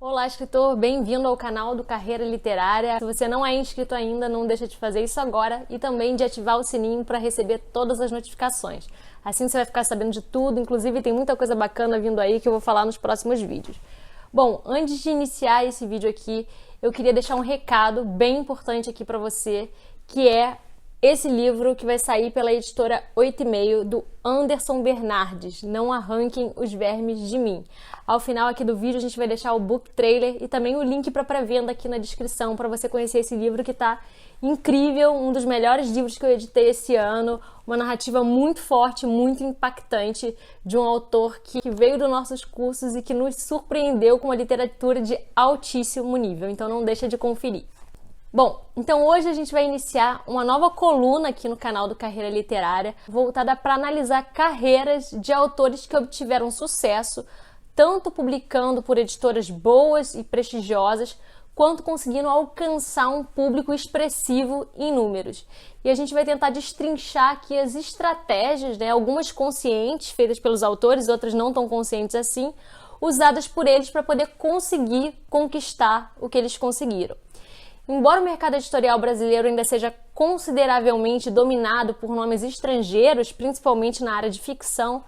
Olá, escritor! Bem-vindo ao canal do Carreira Literária. Se você não é inscrito ainda, não deixa de fazer isso agora e também de ativar o sininho para receber todas as notificações. Assim você vai ficar sabendo de tudo, inclusive tem muita coisa bacana vindo aí que eu vou falar nos próximos vídeos. Bom, antes de iniciar esse vídeo aqui, eu queria deixar um recado bem importante aqui para você, que é esse livro que vai sair pela editora 8,5 do Anderson Bernardes, Não Arranquem os Vermes de Mim. Ao final aqui do vídeo a gente vai deixar o book trailer e também o link para pré-venda aqui na descrição para você conhecer esse livro que tá incrível, um dos melhores livros que eu editei esse ano, uma narrativa muito forte, muito impactante de um autor que veio dos nossos cursos e que nos surpreendeu com uma literatura de altíssimo nível, então não deixa de conferir. Bom, então hoje a gente vai iniciar uma nova coluna aqui no canal do Carreira Literária, voltada para analisar carreiras de autores que obtiveram sucesso, tanto publicando por editoras boas e prestigiosas, quanto conseguindo alcançar um público expressivo em números. E a gente vai tentar destrinchar aqui as estratégias, algumas conscientes, feitas pelos autores, outras não tão conscientes assim, usadas por eles para poder conseguir conquistar o que eles conseguiram. Embora o mercado editorial brasileiro ainda seja consideravelmente dominado por nomes estrangeiros, principalmente na área de ficção,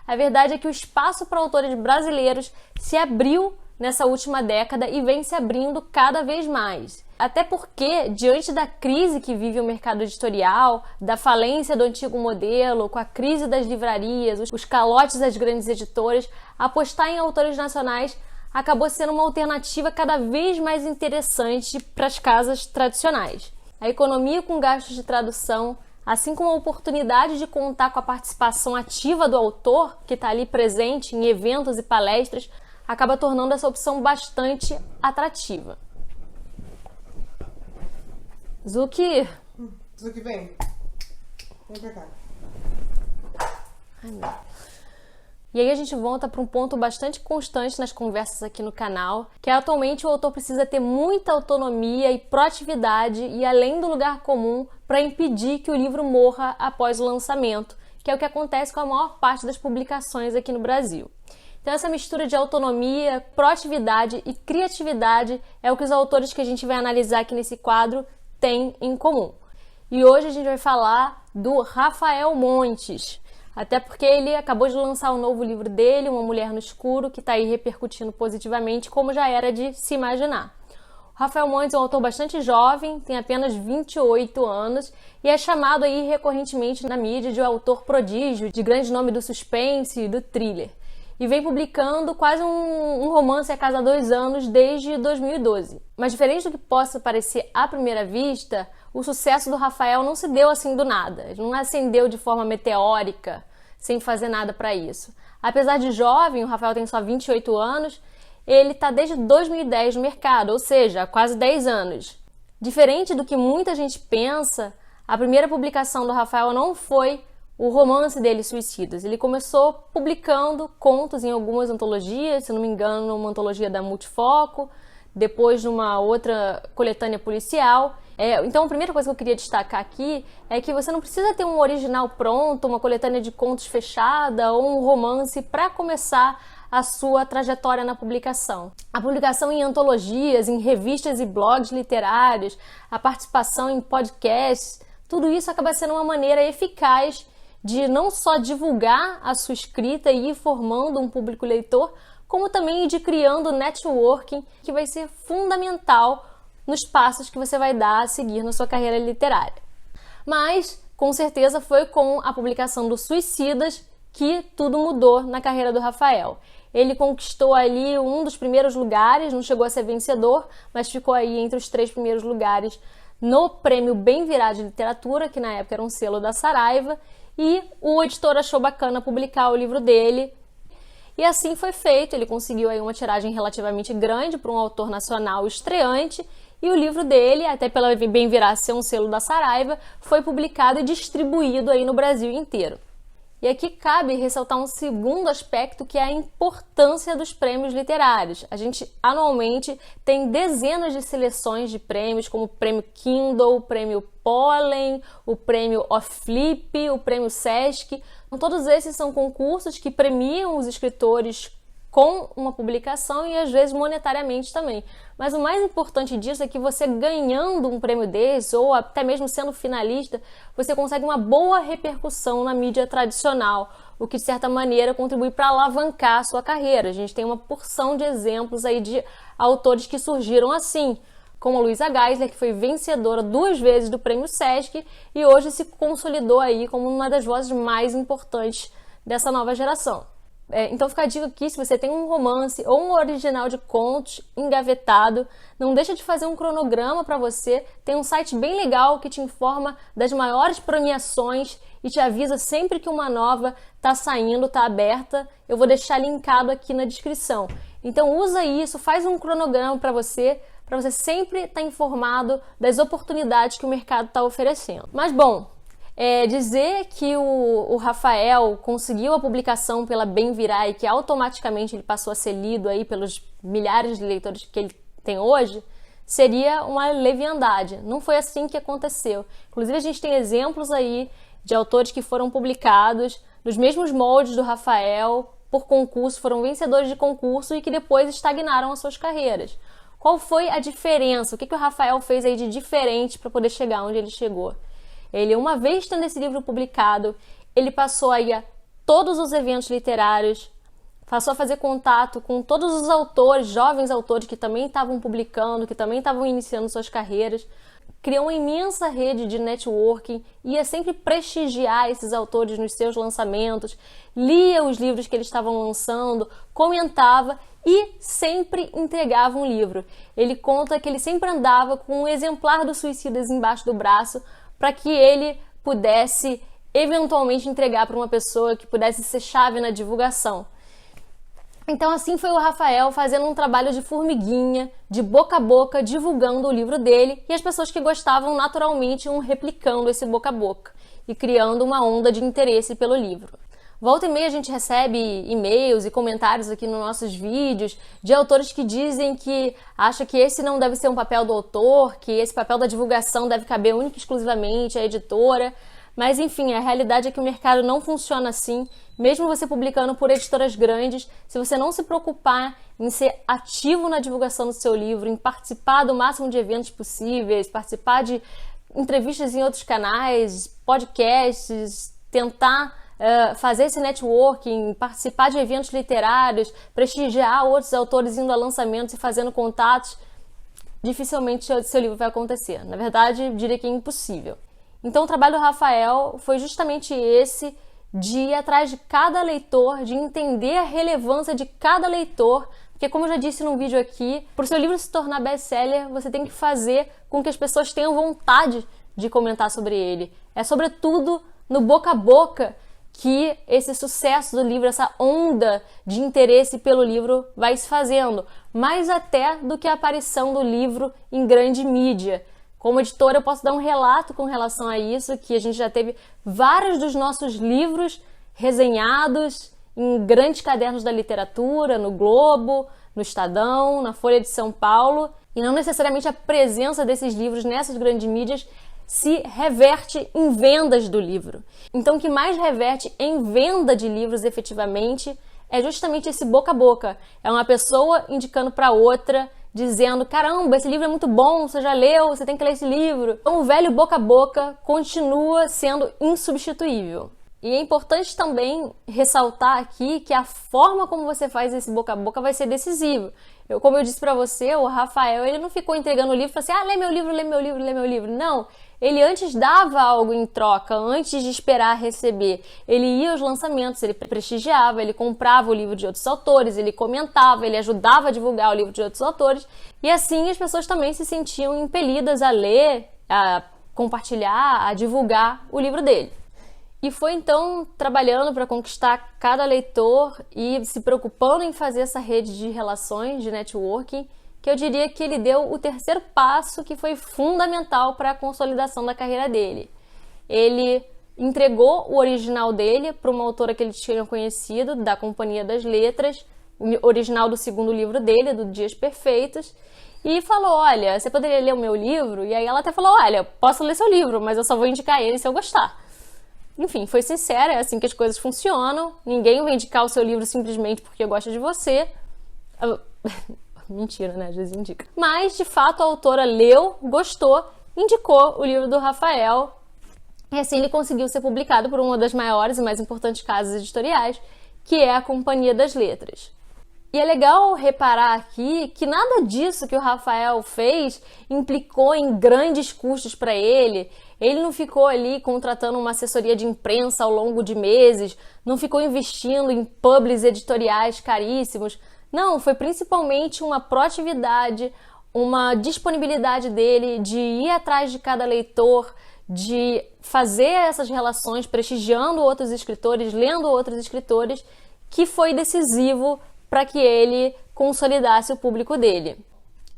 a verdade é que o espaço para autores brasileiros se abriu nessa última década e vem se abrindo cada vez mais. Até porque, diante da crise que vive o mercado editorial, da falência do antigo modelo, com a crise das livrarias, os calotes das grandes editoras, apostar em autores nacionais acabou sendo uma alternativa cada vez mais interessante para as casas tradicionais. A economia com gastos de tradução, assim como a oportunidade de contar com a participação ativa do autor, que está ali presente em eventos e palestras, acaba tornando essa opção bastante atrativa. Zuki, vem. Vem pra cá. Ai, meu. E aí a gente volta para um ponto bastante constante nas conversas aqui no canal, que é atualmente o autor precisa ter muita autonomia e proatividade e além do lugar comum para impedir que o livro morra após o lançamento, que é o que acontece com a maior parte das publicações aqui no Brasil. Então essa mistura de autonomia, proatividade e criatividade é o que os autores que a gente vai analisar aqui nesse quadro têm em comum. E hoje a gente vai falar do Rafael Montes, até porque ele acabou de lançar o novo livro dele, Uma Mulher no Escuro, que está aí repercutindo positivamente, como já era de se imaginar. O Rafael Montes é um autor bastante jovem, tem apenas 28 anos e é chamado aí recorrentemente na mídia de um autor prodígio, de grande nome do suspense e do thriller. E vem publicando quase um romance a cada 2 anos desde 2012. Mas diferente do que possa parecer à primeira vista, o sucesso do Rafael não se deu assim do nada. Ele não ascendeu de forma meteórica, sem fazer nada para isso. Apesar de jovem, o Rafael tem só 28 anos, ele está desde 2010 no mercado, ou seja, há quase 10 anos. Diferente do que muita gente pensa, a primeira publicação do Rafael não foi o romance dele, Suicidas. Ele começou publicando contos em algumas antologias, se não me engano, uma antologia da Multifoco, depois numa outra coletânea policial. Então a primeira coisa que eu queria destacar aqui é que você não precisa ter um original pronto, uma coletânea de contos fechada ou um romance para começar a sua trajetória na publicação. A publicação em antologias, em revistas e blogs literários, a participação em podcasts, tudo isso acaba sendo uma maneira eficaz de não só divulgar a sua escrita e ir formando um público leitor, como também de criando networking, que vai ser fundamental nos passos que você vai dar a seguir na sua carreira literária. Mas, com certeza, foi com a publicação do Suicidas que tudo mudou na carreira do Rafael. Ele conquistou ali um dos primeiros lugares, não chegou a ser vencedor, mas ficou aí entre os 3 primeiros lugares no Prêmio Bem Virar de Literatura, que na época era um selo da Saraiva, e o editor achou bacana publicar o livro dele. E assim foi feito, ele conseguiu aí uma tiragem relativamente grande para um autor nacional estreante, e o livro dele, até pela Bem Virar ser um selo da Saraiva, foi publicado e distribuído aí no Brasil inteiro. E aqui cabe ressaltar um segundo aspecto, que é a importância dos prêmios literários. A gente anualmente tem dezenas de seleções de prêmios, como o prêmio Kindle, o prêmio Pollen, o prêmio Flip, o prêmio Sesc. Então, todos esses são concursos que premiam os escritores com uma publicação e às vezes monetariamente também. Mas o mais importante disso é que você ganhando um prêmio desse, ou até mesmo sendo finalista, você consegue uma boa repercussão na mídia tradicional, o que de certa maneira contribui para alavancar a sua carreira. A gente tem uma porção de exemplos aí de autores que surgiram assim, como a Luísa Geisler, que foi vencedora 2 vezes do prêmio Sesc e hoje se consolidou aí como uma das vozes mais importantes dessa nova geração. Então fica a dica aqui, se você tem um romance ou um original de contos engavetado, não deixa de fazer um cronograma para você. Tem um site bem legal que te informa das maiores premiações e te avisa sempre que uma nova está saindo, está aberta. Eu vou deixar linkado aqui na descrição. Então usa isso, faz um cronograma para você sempre estar informado das oportunidades que o mercado está oferecendo. Mas bom, dizer que o Rafael conseguiu a publicação pela Bem Virar e que automaticamente ele passou a ser lido aí pelos milhares de leitores que ele tem hoje, seria uma leviandade. Não foi assim que aconteceu. Inclusive, a gente tem exemplos aí de autores que foram publicados nos mesmos moldes do Rafael, por concurso, foram vencedores de concurso e que depois estagnaram as suas carreiras. Qual foi a diferença? O que o Rafael fez aí de diferente para poder chegar onde ele chegou? Ele, uma vez tendo esse livro publicado, ele passou aí a todos os eventos literários, passou a fazer contato com todos os autores, jovens autores que também estavam publicando, que também estavam iniciando suas carreiras, criou uma imensa rede de networking, ia sempre prestigiar esses autores nos seus lançamentos, lia os livros que eles estavam lançando, comentava e sempre entregava um livro. Ele conta que ele sempre andava com um exemplar do Suicidas embaixo do braço, para que ele pudesse eventualmente entregar para uma pessoa que pudesse ser chave na divulgação. Então assim foi o Rafael fazendo um trabalho de formiguinha, de boca a boca, divulgando o livro dele, e as pessoas que gostavam naturalmente iam replicando esse boca a boca e criando uma onda de interesse pelo livro. Volta e meia a gente recebe e-mails e comentários aqui nos nossos vídeos de autores que dizem que acham que esse não deve ser um papel do autor, que esse papel da divulgação deve caber única e exclusivamente à editora. Mas enfim, a realidade é que o mercado não funciona assim. Mesmo você publicando por editoras grandes, se você não se preocupar em ser ativo na divulgação do seu livro, em participar do máximo de eventos possíveis, participar de entrevistas em outros canais, podcasts, tentar fazer esse networking, participar de eventos literários, prestigiar outros autores indo a lançamentos e fazendo contatos, dificilmente seu livro vai acontecer. Na verdade, eu diria que é impossível. Então o trabalho do Rafael foi justamente esse, de ir atrás de cada leitor, de entender a relevância de cada leitor, porque como eu já disse num vídeo aqui, para o seu livro se tornar best-seller, você tem que fazer com que as pessoas tenham vontade de comentar sobre ele. É sobretudo no boca a boca que esse sucesso do livro, essa onda de interesse pelo livro vai se fazendo, mais até do que a aparição do livro em grande mídia. Como editora, eu posso dar um relato com relação a isso, que a gente já teve vários dos nossos livros resenhados em grandes cadernos da literatura, no Globo, no Estadão, na Folha de São Paulo, e não necessariamente a presença desses livros nessas grandes mídias se reverte em vendas do livro. Então, o que mais reverte em venda de livros efetivamente é justamente esse boca a boca. É uma pessoa indicando para outra, dizendo, caramba, esse livro é muito bom, você já leu, você tem que ler esse livro. Então, o velho boca a boca continua sendo insubstituível. E é importante também ressaltar aqui que a forma como você faz esse boca a boca vai ser decisivo. Como eu disse para você, o Rafael, ele não ficou entregando o livro e falou assim, lê meu livro, lê meu livro, lê meu livro. Não, ele antes dava algo em troca, antes de esperar receber. Ele ia aos lançamentos, ele prestigiava, ele comprava o livro de outros autores, ele comentava, ele ajudava a divulgar o livro de outros autores. E assim as pessoas também se sentiam impelidas a ler, a compartilhar, a divulgar o livro dele. E foi então trabalhando para conquistar cada leitor e se preocupando em fazer essa rede de relações, de networking, que eu diria que ele deu o terceiro passo que foi fundamental para a consolidação da carreira dele. Ele entregou o original dele para uma autora que ele tinha conhecido, da Companhia das Letras, o original do segundo livro dele, do Dias Perfeitos, e falou, olha, você poderia ler o meu livro? E aí ela até falou, olha, posso ler seu livro, mas eu só vou indicar ele se eu gostar. Enfim, foi sincera, é assim que as coisas funcionam, ninguém vai indicar o seu livro simplesmente porque gosta de você. Mentira, né? Às vezes indica. Mas, de fato, a autora leu, gostou, indicou o livro do Rafael, e assim ele conseguiu ser publicado por uma das maiores e mais importantes casas editoriais, que é a Companhia das Letras. E é legal reparar aqui que nada disso que o Rafael fez implicou em grandes custos para ele. Ele não ficou ali contratando uma assessoria de imprensa ao longo de meses, não ficou investindo em publis editoriais caríssimos. Não, foi principalmente uma proatividade, uma disponibilidade dele de ir atrás de cada leitor, de fazer essas relações, prestigiando outros escritores, lendo outros escritores, que foi decisivo para que ele consolidasse o público dele.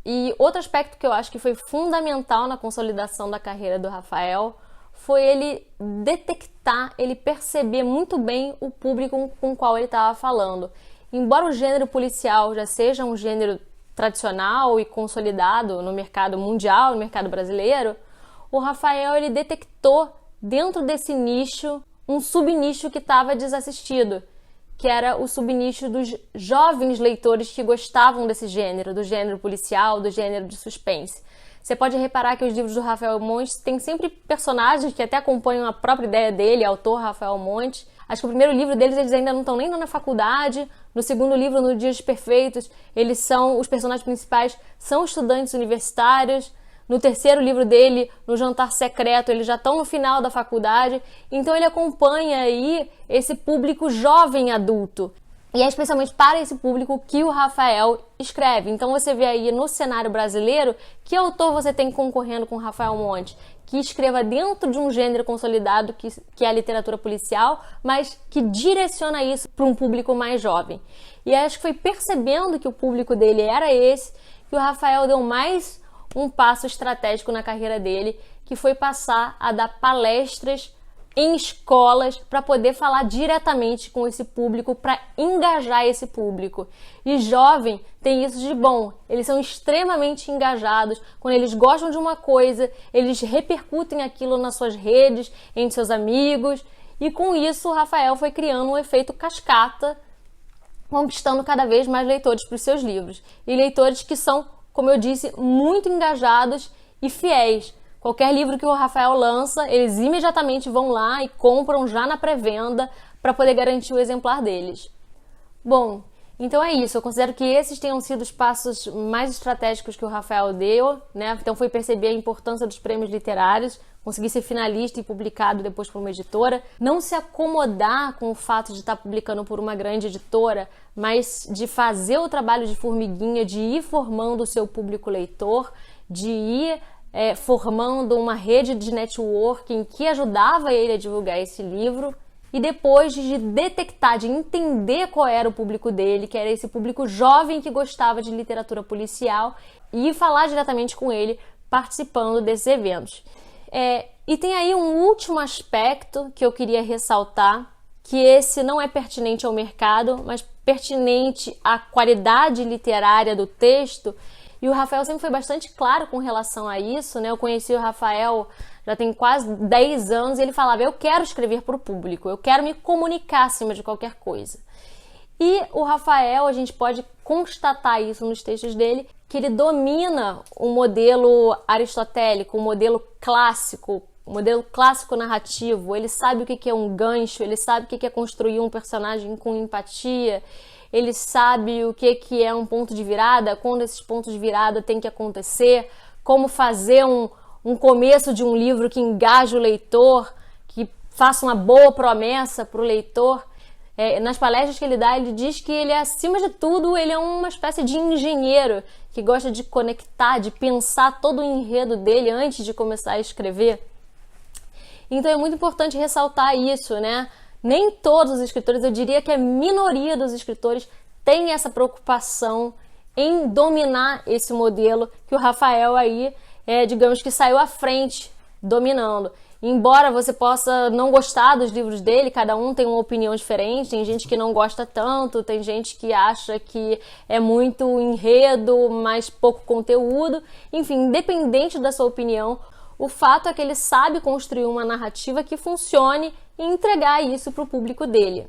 E outro aspecto que eu acho que foi fundamental na consolidação da carreira do Rafael foi ele detectar, ele perceber muito bem o público com o qual ele estava falando. Embora o gênero policial já seja um gênero tradicional e consolidado no mercado mundial, no mercado brasileiro, o Rafael ele detectou dentro desse nicho um subnicho que estava desassistido, que era o subnicho dos jovens leitores que gostavam desse gênero, do gênero policial, do gênero de suspense. Você pode reparar que os livros do Rafael Monte têm sempre personagens que até acompanham a própria ideia dele, autor Rafael Monte. Acho que o primeiro livro deles eles ainda não estão nem na faculdade. No segundo livro, no Dias Perfeitos, os personagens principais são estudantes universitários. No terceiro livro dele, no Jantar Secreto, eles já estão no final da faculdade. Então ele acompanha aí esse público jovem adulto. E é especialmente para esse público que o Rafael escreve. Então você vê aí no cenário brasileiro, que autor você tem concorrendo com o Rafael Monte? Que escreva dentro de um gênero consolidado que é a literatura policial, mas que direciona isso para um público mais jovem. E acho que foi percebendo que o público dele era esse, que o Rafael deu mais um passo estratégico na carreira dele, que foi passar a dar palestras em escolas para poder falar diretamente com esse público, para engajar esse público. E jovem tem isso de bom, eles são extremamente engajados, quando eles gostam de uma coisa, eles repercutem aquilo nas suas redes, entre seus amigos, e com isso o Rafael foi criando um efeito cascata, conquistando cada vez mais leitores para os seus livros. E leitores que são, como eu disse, muito engajados e fiéis. Qualquer livro que o Rafael lança, eles imediatamente vão lá e compram já na pré-venda para poder garantir o exemplar deles. Bom, então é isso. Eu considero que esses tenham sido os passos mais estratégicos que o Rafael deu, né? Então foi perceber a importância dos prêmios literários, conseguir ser finalista e publicado depois por uma editora, não se acomodar com o fato de estar publicando por uma grande editora, mas de fazer o trabalho de formiguinha, de ir formando o seu público leitor, de ir formando uma rede de networking que ajudava ele a divulgar esse livro, e depois de detectar, de entender qual era o público dele, que era esse público jovem que gostava de literatura policial, e falar diretamente com ele, participando desses eventos. E tem aí um último aspecto que eu queria ressaltar, que esse não é pertinente ao mercado, mas pertinente à qualidade literária do texto. E o Rafael sempre foi bastante claro com relação a isso, né? Eu conheci o Rafael já tem quase 10 anos e ele falava, eu quero escrever para o público, eu quero me comunicar acima de qualquer coisa. E o Rafael, a gente pode constatar isso nos textos dele, que ele domina o modelo aristotélico, o modelo clássico narrativo. Ele sabe o que é um gancho, ele sabe o que é construir um personagem com empatia, ele sabe o que é um ponto de virada, quando esses pontos de virada tem que acontecer, como fazer um começo de um livro que engaje o leitor, que faça uma boa promessa para o leitor. Nas palestras que ele dá, ele diz que ele, acima de tudo, ele é uma espécie de engenheiro que gosta de conectar, de pensar todo o enredo dele antes de começar a escrever. Então é muito importante ressaltar isso, né? Nem todos os escritores, eu diria que a minoria dos escritores tem essa preocupação em dominar esse modelo que o Rafael aí, digamos que saiu à frente, dominando. Embora você possa não gostar dos livros dele, cada um tem uma opinião diferente, tem gente que não gosta tanto, tem gente que acha que é muito enredo, mas pouco conteúdo. Enfim, independente da sua opinião, o fato é que ele sabe construir uma narrativa que funcione e entregar isso para o público dele.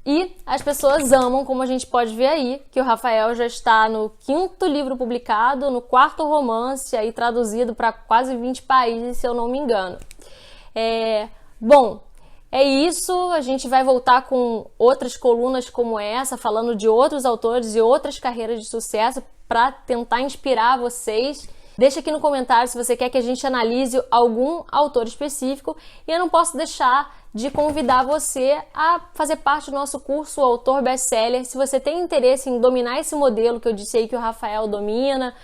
E as pessoas amam, como a gente pode ver aí, que o Rafael já está no 5º livro publicado, no 4º romance, aí traduzido para quase 20 países, se eu não me engano. Bom, é isso, a gente vai voltar com outras colunas como essa, falando de outros autores e outras carreiras de sucesso para tentar inspirar vocês. Deixa aqui no comentário se você quer que a gente analise algum autor específico, e eu não posso deixar de convidar você a fazer parte do nosso curso Autor Bestseller. Se você tem interesse em dominar esse modelo que eu disse aí que o Rafael domina,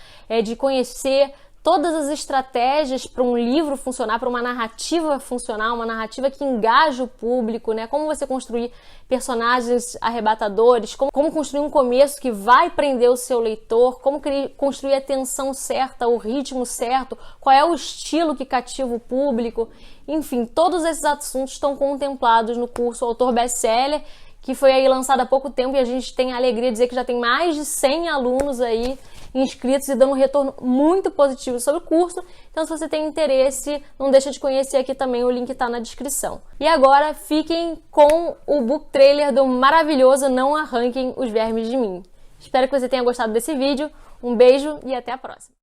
de conhecer todas as estratégias para um livro funcionar, para uma narrativa funcionar, uma narrativa que engaja o público, né? Como você construir personagens arrebatadores, como construir um começo que vai prender o seu leitor, como construir a tensão certa, o ritmo certo, qual é o estilo que cativa o público. Enfim, todos esses assuntos estão contemplados no curso Autor Bestseller, que foi aí lançado há pouco tempo, e a gente tem a alegria de dizer que já tem mais de 100 alunos aí inscritos e dando um retorno muito positivo sobre o curso. Então, se você tem interesse, não deixa de conhecer aqui também, o link está na descrição. E agora, fiquem com o book trailer do maravilhoso Não Arranquem os Vermes de Mim. Espero que você tenha gostado desse vídeo. Um beijo e até a próxima!